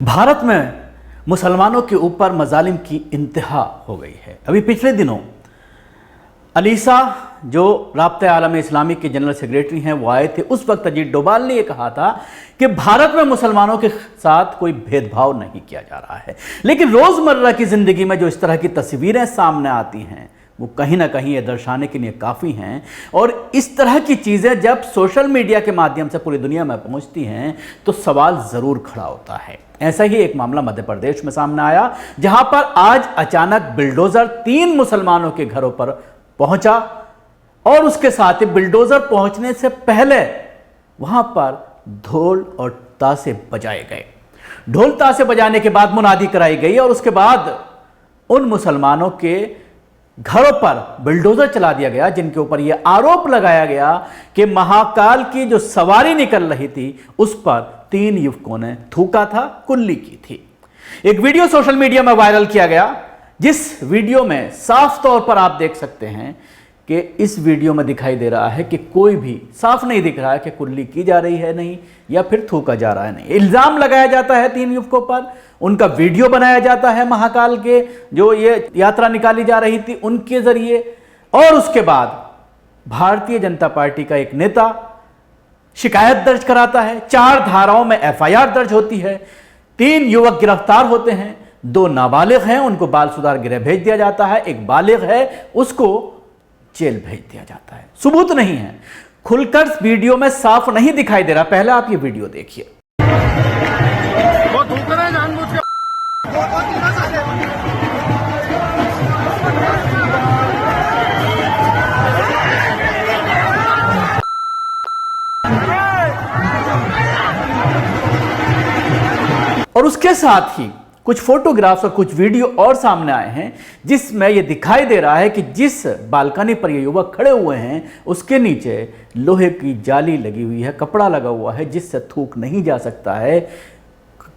भारत में मुसलमानों के ऊपर मजालिम की इंतहा हो गई है। अभी पिछले दिनों अलीसा जो राब्ता आलम इस्लामी के जनरल सेक्रेटरी हैं वो आए थे। उस वक्त अजीत डोभाल ने यह कहा था कि भारत में मुसलमानों के साथ कोई भेदभाव नहीं किया जा रहा है, लेकिन रोज़मर्रा की ज़िंदगी में जो इस तरह की तस्वीरें सामने आती हैं वो कहीं ना कहीं ये दर्शाने के लिए काफ़ी हैं। और इस तरह की चीज़ें जब सोशल मीडिया के माध्यम से पूरी दुनिया में पहुंचती हैं तो सवाल ज़रूर खड़ा होता है। ऐसा ही एक मामला मध्य प्रदेश में सामने आया, जहां पर आज अचानक बिल्डोज़र 3 मुसलमानों के घरों पर पहुंचा और उसके साथ ही बिल्डोज़र पहुंचने से पहले वहां पर ढोल और ताशे बजाए गए। ढोल ताशे बजाने के बाद मुनादी कराई गई और उसके बाद उन मुसलमानों के घरों पर बिल्डोजर चला दिया गया, जिनके ऊपर यह आरोप लगाया गया कि महाकाल की जो सवारी निकल रही थी उस पर 3 युवकों ने थूका था, कुल्ली की थी। एक वीडियो सोशल मीडिया में वायरल किया गया, जिस वीडियो में साफ तौर पर आप देख सकते हैं कि इस वीडियो में दिखाई दे रहा है कि कोई भी साफ नहीं दिख रहा है कि कुल्ली की जा रही है नहीं या फिर थूका जा रहा है नहीं। इल्जाम लगाया जाता है 3 युवकों पर, उनका वीडियो बनाया जाता है महाकाल के जो ये यात्रा निकाली जा रही थी उनके जरिए, और उसके बाद भारतीय जनता पार्टी का एक नेता शिकायत दर्ज कराता है। 4 धाराओं में एफआईआर दर्ज होती है, 3 युवक गिरफ्तार होते हैं, 2 नाबालिग हैं उनको बाल सुधार गृह भेज दिया जाता है, एक बालिग है उसको जेल भेज दिया जाता है। सबूत नहीं है, खुलकर वीडियो में साफ नहीं दिखाई दे रहा। पहले आप ये वीडियो देखिए। और उसके साथ ही कुछ फोटोग्राफ्स और कुछ वीडियो और सामने आए हैं, जिसमें यह दिखाई दे रहा है कि जिस बालकनी पर ये युवक खड़े हुए हैं उसके नीचे लोहे की जाली लगी हुई है, कपड़ा लगा हुआ है जिससे थूक नहीं जा सकता है।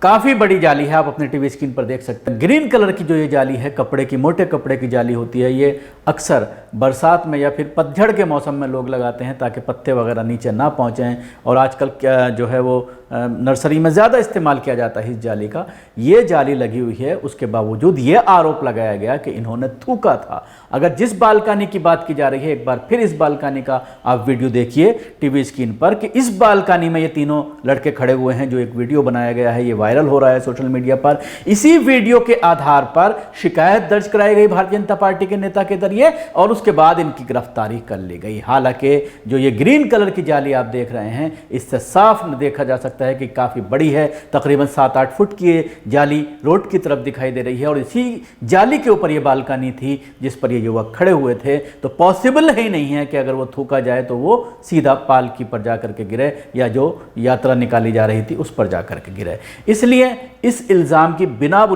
काफ़ी बड़ी जाली है, आप अपने टीवी स्क्रीन पर देख सकते हैं। ग्रीन कलर की जो ये जाली है, कपड़े की, मोटे कपड़े की जाली होती है। ये अक्सर बरसात में या फिर पतझड़ के मौसम में लोग लगाते हैं ताकि पत्ते वगैरह नीचे ना पहुंचें, और आजकल क्या जो है वो नर्सरी में ज़्यादा इस्तेमाल किया जाता है इस जाली का। ये जाली लगी हुई है, उसके बावजूद ये आरोप लगाया गया कि इन्होंने थूका था। अगर जिस बालकनी की बात की जा रही है, एक बार फिर इस बालकनी का आप वीडियो देखिए टीवी स्क्रीन पर कि इस बालकनी में ये तीनों लड़के खड़े हुए हैं। जो एक वीडियो बनाया गया है ये वायरल हो रहा है सोशल मीडिया पर। इसी वीडियो के आधार पर शिकायत दर्ज कराई गई भारतीय जनता पार्टी के नेता के जरिए और उसके बाद इनकी गिरफ्तारी कर ली गई। हालांकि जो ये ग्रीन कलर की जाली आप देख रहे हैं, इससे साफ देखा जा सकता है कि काफ़ी बड़ी है, तकरीबन 7-8 फुट की जाली रोड की तरफ दिखाई दे रही है, और इसी जाली के ऊपर ये बालकनी थी जिस पर ये युवक खड़े हुए थे। तो पॉसिबल ही नहीं है कि अगर वो थूका जाए तो वो सीधा पालकी पर जाकर के गिरे या जो यात्रा निकाली जा रही थी उस पर जाकर के गिरे। इसलिए इस इल्ज़ाम की बिना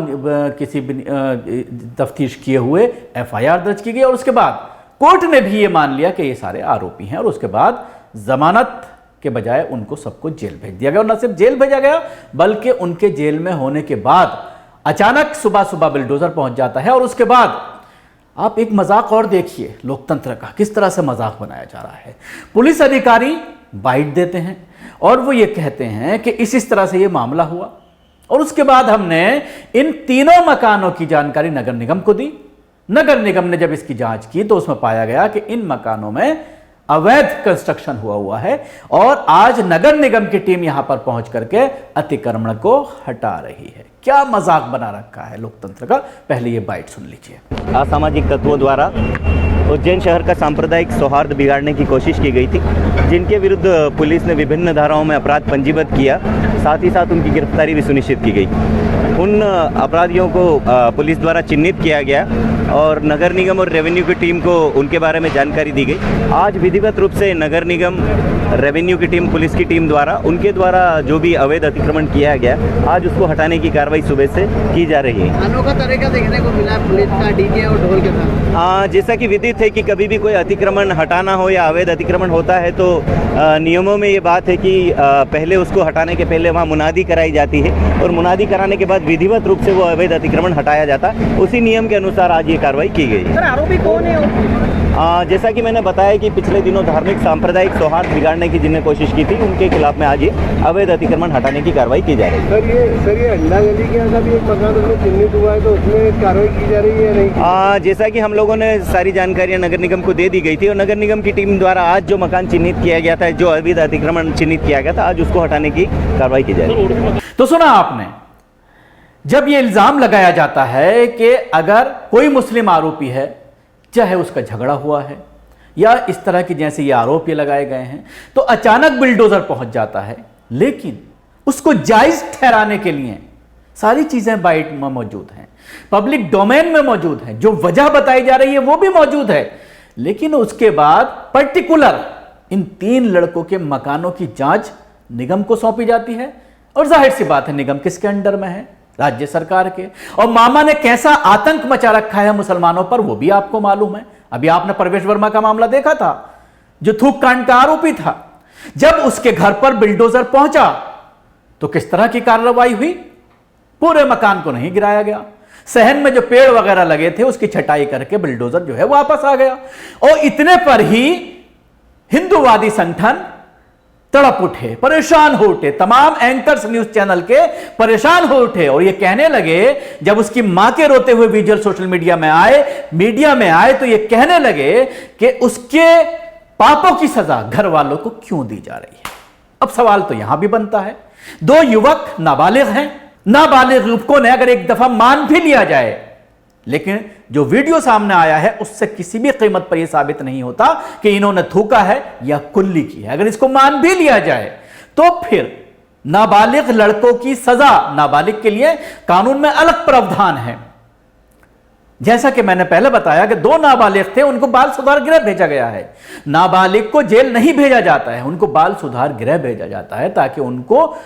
किसी तफ्तीश किए हुए एफआईआर दर्ज की गई और उसके बाद कोर्ट ने भी ये मान लिया कि ये सारे आरोपी हैं, और उसके बाद जमानत के बजाय उनको सबको जेल भेज दिया गया। और न सिर्फ जेल भेजा गया बल्कि उनके जेल में होने के बाद अचानक सुबह सुबह बिल्डोजर पहुंच जाता है, और उसके बाद आप एक मजाक और देखिए लोकतंत्र का, किस तरह से मजाक बनाया जा रहा है। पुलिस अधिकारी बाइट देते हैं और वो ये कहते हैं कि इस तरह से ये मामला हुआ, और उसके बाद हमने इन तीनों मकानों की जानकारी नगर निगम को दी। नगर निगम ने जब इसकी जांच की तो उसमें पाया गया कि इन मकानों में अवैध कंस्ट्रक्शन हुआ है, और आज नगर निगम की टीम यहां पर पहुंच करके अतिक्रमण को हटा रही है। क्या मजाक बना रखा है लोकतंत्र का। पहले ये बाइट सुन लीजिए। असामाजिक तत्वों द्वारा उज्जैन शहर का सांप्रदायिक सौहार्द बिगाड़ने की कोशिश की गई थी, जिनके विरुद्ध पुलिस ने विभिन्न धाराओं में अपराध पंजीबद्ध किया, साथ ही साथ उनकी गिरफ्तारी भी सुनिश्चित की गई। उन अपराधियों को पुलिस द्वारा चिन्हित किया गया और नगर निगम और रेवेन्यू की टीम को उनके बारे में जानकारी दी गई। आज विधिवत रूप से नगर निगम, रेवेन्यू की टीम, पुलिस की टीम द्वारा उनके द्वारा जो भी अवैध अतिक्रमण किया गया, आज उसको हटाने की कार्रवाई सुबह से की जा रही है। अनोखा तरीका देखने को मिला पुलिस का डीजे और ढोल के साथ। जैसा कि विदित है कि कभी भी कोई अतिक्रमण हटाना हो या अवैध अतिक्रमण होता है तो नियमों में ये बात है कि पहले उसको हटाने के पहले वहाँ मुनादी कराई जाती है, और मुनादी कराने के बाद विधिवत रूप से वो अवैध अतिक्रमण हटाया जाता है। उसी नियम के अनुसार आज ये कार्रवाई की गई। सर, आरोपी कौन है? जैसा कि मैंने बताया कि पिछले दिनों धार्मिक सांप्रदायिक सौहार्द बिगाड़ने की जिन्हें कोशिश की थी, उनके खिलाफ में आज ये अवैध अतिक्रमण हटाने की कार्रवाई की जा रही है। सर ये अंडा गली के यहाँ भी एक मकान उसमें चिन्हित हुआ है, तो उसमें कार्रवाई की जा रही है नहीं? जैसा कि हम लोगों ने सारी जानकारियां नगर निगम को दे दी गई थी और नगर निगम की टीम द्वारा आज जो मकान चिन्हित किया गया था, जो अवैध अतिक्रमण चिन्हित किया गया था, आज उसको हटाने की कार्रवाई की जा रही है। तो सुना आपने, जब ये इल्जाम लगाया जाता है कि अगर कोई मुस्लिम आरोपी है, चाहे उसका झगड़ा हुआ है या इस तरह की जैसे ये आरोप ये लगाए गए हैं, तो अचानक बिल्डोजर पहुंच जाता है, लेकिन उसको जायज ठहराने के लिए सारी चीजें बाइट में मौजूद हैं, पब्लिक डोमेन में मौजूद हैं, जो वजह बताई जा रही है वो भी मौजूद है, लेकिन उसके बाद पर्टिकुलर इन 3 लड़कों के मकानों की जांच निगम को सौंपी जाती है। और जाहिर सी बात है, निगम किसके अंडर में है? राज्य सरकार के। और मामा ने कैसा आतंक मचा रखा है मुसलमानों पर, वो भी आपको मालूम है। अभी आपने परवेश वर्मा का मामला देखा था, जो थूक कांड का आरोपी था। जब उसके घर पर बिल्डोजर पहुंचा तो किस तरह की कार्रवाई हुई? पूरे मकान को नहीं गिराया गया, सहन में जो पेड़ वगैरह लगे थे उसकी छटाई करके बिल्डोजर जो है वापस आ गया। और इतने पर ही हिंदूवादी संगठन तड़प उठे, परेशान हो उठे, तमाम एंकर्स न्यूज चैनल के परेशान हो उठे और ये कहने लगे, जब उसकी मां के रोते हुए विजुअल सोशल मीडिया में आए तो ये कहने लगे कि उसके पापों की सजा घर वालों को क्यों दी जा रही है। अब सवाल तो यहां भी बनता है, 2 युवक नाबालिग हैं, नाबालिग युवकों ने अगर एक दफा मान भी लिया जाए, लेकिन जो वीडियो सामने आया है उससे किसी भी कीमत पर यह साबित नहीं होता कि इन्होंने थूका है या कुल्ली की है। अगर इसको मान भी लिया जाए तो फिर नाबालिग लड़कों की सजा, नाबालिग के लिए कानून में अलग प्रावधान है। जैसा कि मैंने पहले बताया कि 2 नाबालिग थे, उनको बाल सुधार गृह भेजा गया है। नाबालिग को जेल नहीं भेजा जाता है, उनको बाल सुधार गृह भेजा जाता है, ताकि उनको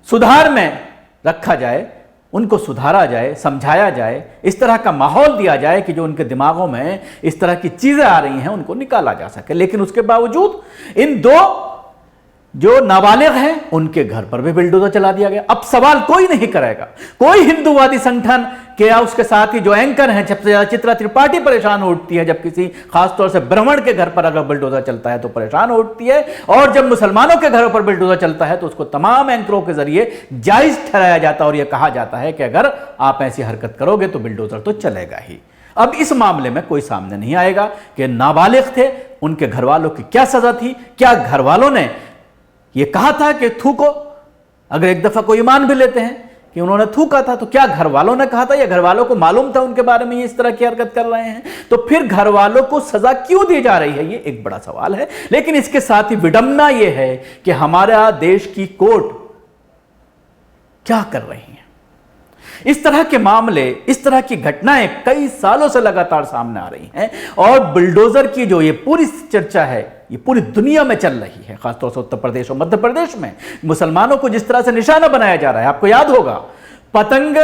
सुधार में रखा जाए, उनको सुधारा जाए, समझाया जाए, इस तरह का माहौल दिया जाए कि जो उनके दिमागों में इस तरह की चीजें आ रही हैं उनको निकाला जा सके। लेकिन उसके बावजूद इन 2 जो नाबालिग हैं उनके घर पर भी बिल्डोजर चला दिया गया। अब सवाल कोई नहीं करेगा, कोई हिंदूवादी संगठन के या उसके साथ ही जो एंकर हैं, सबसे ज्यादा चित्रा त्रिपाठी परेशान हो उठती है जब किसी खासतौर से ब्राह्मण के घर पर अगर बिल्डोजर चलता है तो परेशान हो उठती है, और जब मुसलमानों के घरों पर बिल्डोजर चलता है तो उसको तमाम एंकरों के जरिए जायज ठहराया जाता है और यह कहा जाता है कि अगर आप ऐसी हरकत करोगे तो बिल्डोजर तो चलेगा ही। अब इस मामले में कोई सामने नहीं आएगा कि नाबालिग थे, उनके घर वालों की क्या सजा थी, क्या घर वालों ने ये कहा था कि थूको। अगर एक दफा कोई मान भी लेते हैं कि उन्होंने थूका था, तो क्या घर वालों ने कहा था या घर वालों को मालूम था उनके बारे में ये इस तरह की हरकत कर रहे हैं? तो फिर घर वालों को सजा क्यों दी जा रही है, ये एक बड़ा सवाल है। लेकिन इसके साथ ही विडंबना ये है कि हमारा देश की कोर्ट क्या कर रही है। इस तरह के मामले, इस तरह की घटनाएं कई सालों से लगातार सामने आ रही हैं, और बुलडोजर की जो ये पूरी चर्चा है ये पूरी दुनिया में चल रही है। खासतौर से उत्तर प्रदेश और मध्य प्रदेश में मुसलमानों को जिस तरह से निशाना बनाया जा रहा है, आपको याद होगा पतंग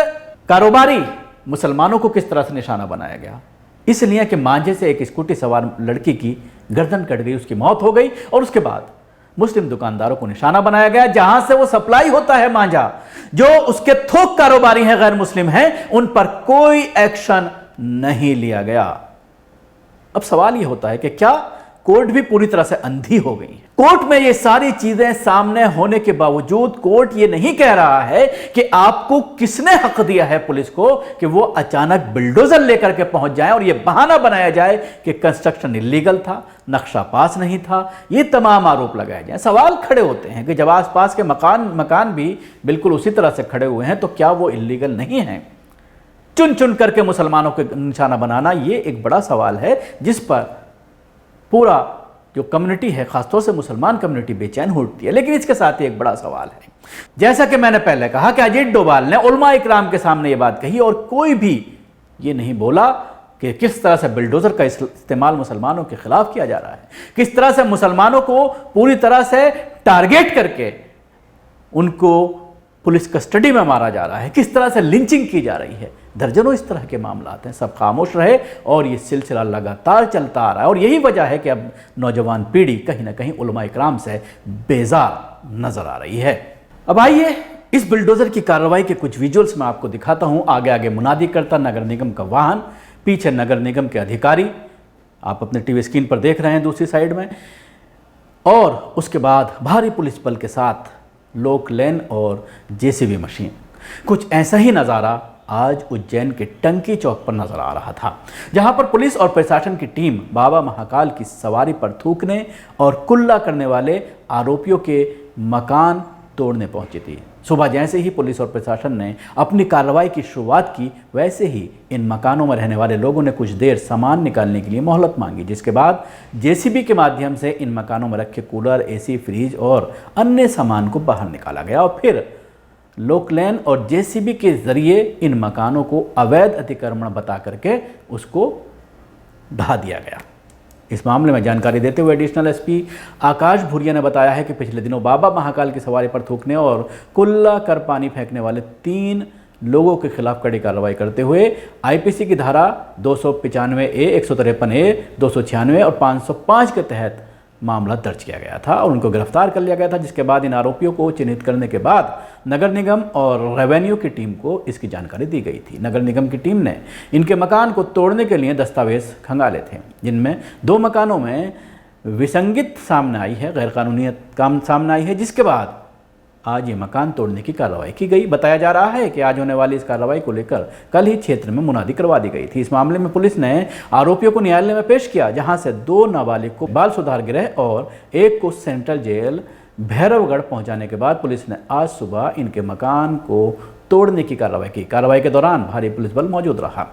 कारोबारी मुसलमानों को किस तरह से निशाना बनाया गया, इसलिए कि मांझे से एक स्कूटी सवार लड़की की गर्दन कट गई, उसकी मौत हो गई, और उसके बाद मुस्लिम दुकानदारों को निशाना बनाया गया, जहां से वो सप्लाई होता है मांझा, जो उसके थोक कारोबारी हैं, गैर मुस्लिम हैं, उन पर कोई एक्शन नहीं लिया गया। अब सवाल यह होता है कि क्या कोर्ट भी पूरी तरह से अंधी हो गई है? कोर्ट में ये सारी चीजें सामने होने के बावजूद कोर्ट ये नहीं कह रहा है कि आपको किसने हक दिया है पुलिस को कि वो अचानक बिल्डोजर लेकर के पहुंच जाए और ये बहाना बनाया जाए कि कंस्ट्रक्शन इलीगल था, नक्शा पास नहीं था, ये तमाम आरोप लगाए जाए। सवाल खड़े होते हैं कि जब आसपास के मकान भी बिल्कुल उसी तरह से खड़े हुए हैं, तो क्या वो इलीगल नहीं है? चुन चुन करके मुसलमानों को निशाना बनाना, ये एक बड़ा सवाल है जिस पर पूरा जो कम्युनिटी है, खासतौर से मुसलमान कम्युनिटी बेचैन हो उठती है। लेकिन इसके साथ ही एक बड़ा सवाल है, जैसा कि मैंने पहले कहा कि अजीत डोभाल ने उलमा इकराम के सामने ये बात कही और कोई भी ये नहीं बोला कि किस तरह से बिल्डोजर का इस्तेमाल मुसलमानों के खिलाफ किया जा रहा है, किस तरह से मुसलमानों को पूरी तरह से टारगेट करके उनको पुलिस कस्टडी में मारा जा रहा है, किस तरह से लिंचिंग की जा रही है। दर्जनों इस तरह के मामला हैं, सब खामोश रहे और ये सिलसिला लगातार चलता आ रहा है। और यही वजह है कि अब नौजवान पीढ़ी कहीं ना कहीं उलमा इकराम से बेजार नजर आ रही है। अब आइए इस बिल्डोजर की कार्रवाई के कुछ विजुअल्स मैं आपको दिखाता हूं। आगे आगे मुनादी करता नगर निगम का वाहन, पीछे नगर निगम के अधिकारी, आप अपने टीवी स्क्रीन पर देख रहे हैं दूसरी साइड में। और उसके बाद भारी पुलिस बल के साथ लोकलैन और जेसीबी मशीन। कुछ ऐसा ही नज़ारा आज उज्जैन के टंकी चौक पर नजर आ रहा था, जहां पर पुलिस और प्रशासन की टीम बाबा महाकाल की सवारी पर थूकने और कुल्ला करने वाले आरोपियों के मकान तोड़ने पहुंची थी। सुबह जैसे ही पुलिस और प्रशासन ने अपनी कार्रवाई की शुरुआत की, वैसे ही इन मकानों में रहने वाले लोगों ने कुछ देर सामान निकालने के लिए मोहलत मांगी, जिसके बाद जेसीबी के माध्यम से इन मकानों में रखे कूलर, एसी, फ्रिज और अन्य सामान को बाहर निकाला गया और फिर लोकलैन और जेसीबी के जरिए इन मकानों को अवैध अतिक्रमण बता करके उसको ढा दिया गया। इस मामले में जानकारी देते हुए एडिशनल एसपी आकाश भूरिया ने बताया है कि पिछले दिनों बाबा महाकाल की सवारी पर थूकने और कुल्ला कर पानी फेंकने वाले 3 लोगों के खिलाफ कड़ी कार्रवाई करते हुए आईपीसी की धारा 295A, 153A, 296 और 505 के तहत मामला दर्ज किया गया था और उनको गिरफ्तार कर लिया गया था, जिसके बाद इन आरोपियों को चिन्हित करने के बाद नगर निगम और रेवेन्यू की टीम को इसकी जानकारी दी गई थी। नगर निगम की टीम ने इनके मकान को तोड़ने के लिए दस्तावेज खंगाले थे, जिनमें 2 मकानों में विसंगति सामने आई है, गैरकानूनीयत काम सामने आई है, जिसके बाद आज ये मकान तोड़ने की कार्रवाई की गई। बताया जा रहा है कि आज होने वाली इस कार्रवाई को लेकर कल ही क्षेत्र में मुनादी करवा दी गई थी। इस मामले में पुलिस ने आरोपियों को न्यायालय में पेश किया, जहां से 2 नाबालिग को बाल सुधार गृह और 1 को सेंट्रल जेल भैरवगढ़ पहुंचाने के बाद पुलिस ने आज सुबह इनके मकान को तोड़ने की कार्रवाई की। कार्रवाई के दौरान भारी पुलिस बल मौजूद रहा।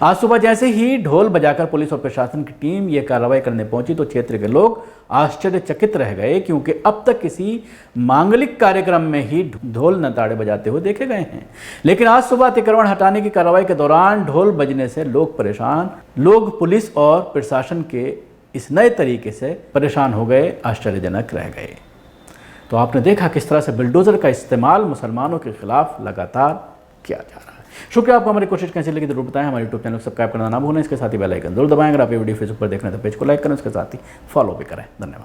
आज सुबह जैसे ही ढोल बजाकर पुलिस और प्रशासन की टीम ये कार्रवाई करने पहुंची तो क्षेत्र के लोग आश्चर्यचकित रह गए, क्योंकि अब तक किसी मांगलिक कार्यक्रम में ही ढोल नताड़े बजाते हुए देखे गए हैं। लेकिन आज सुबह अतिक्रमण हटाने की कार्रवाई के दौरान ढोल बजने से लोग परेशान, लोग पुलिस और प्रशासन के इस नए तरीके से परेशान हो गए, आश्चर्यजनक रह गए। तो आपने देखा किस तरह से बुलडोजर का इस्तेमाल मुसलमानों के खिलाफ लगातार किया जा रहा है। शुक्रिया आपको। हमारी कोशिश कैसी लगी जरूर बताएं। हमारे यूट्यूब चैनल को सब्सक्राइब करना ना भूलें। इसके साथ ही बेल आइकन जरूर दबाएं। अगर आप ये वीडियो फेसबुक पर देख रहे हैं तो पेज को लाइक करें, उसके साथ ही फॉलो भी करें। धन्यवाद।